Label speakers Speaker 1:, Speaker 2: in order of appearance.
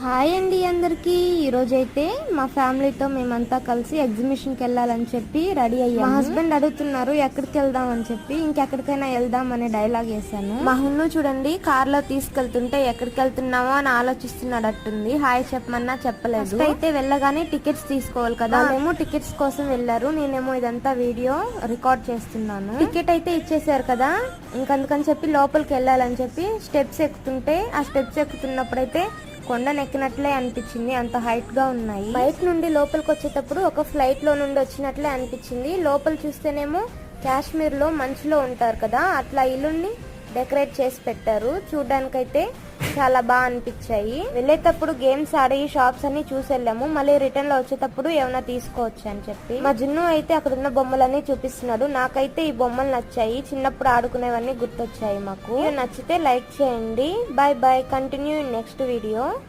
Speaker 1: Hi అండి అందరికి. ఈరోజైతే మా ఫ్యామిలీతో మేమంతా కలిసి ఎగ్జిబిషన్కి వెళ్ళాలని చెప్పి రెడీ అయ్యాము. మా హస్బెండ్ అడుగుతున్నారు ఎక్కడికి వెళ్దాం అని చెప్పి. ఇంకెక్కడికైనా వెళ్దాం అనే డైలాగ్ వేసాను. మా హున్ను చూడండి కార్ లో తీసుకెళ్తుంటే ఎక్కడికి వెళ్తున్నామో అని ఆలోచిస్తున్నాడు అట్టుంది. హాయ్ చెప్పమన్నా చెప్పలేదు. అయితే వెళ్ళగానే టికెట్స్ తీసుకోవాలి కదా, వాళ్ళేమో టికెట్స్ కోసం వెళ్ళారు. నేనేమో ఇదంతా వీడియో రికార్డ్ చేస్తున్నాను. టికెట్ అయితే ఇచ్చేసారు కదా, ఇంకందుకని చెప్పి లోపలికి వెళ్ళాలని చెప్పి స్టెప్స్ ఎక్కుతుంటే ఆ స్టెప్స్ ఎక్కుతున్నప్పుడైతే కొండను ఎక్కినట్లే అనిపించింది. అంత హైట్ గా ఉన్నాయి. బయట నుండి లోపలికి వచ్చేటప్పుడు ఒక ఫ్లైట్ లో నుండి వచ్చినట్లే అనిపించింది. లోపల చూస్తేనేమో కాశ్మీర్ లో మంచులో ఉంటారు కదా, అట్లా ఇల్లుని డెకరేట్ చేసి పెట్టారు. చూడ్డానికైతే చాలా బాగా అనిపించాయి. వెళ్ళేటప్పుడు గేమ్స్ ఆడి షాప్స్ అన్ని చూసి వెళ్ళాము. మళ్ళీ రిటర్న్ లో వచ్చేటప్పుడు ఏమైనా తీసుకోవచ్చు అని చెప్పి మా జున్ను అయితే అక్కడ ఉన్న బొమ్మలన్నీ చూపిస్తున్నాడు. నాకైతే ఈ బొమ్మలు నచ్చాయి, చిన్నప్పుడు ఆడుకునేవన్నీ గుర్తొచ్చాయి మాకు. నచ్చితే లైక్ చేయండి. Bye bye. Continue in next video.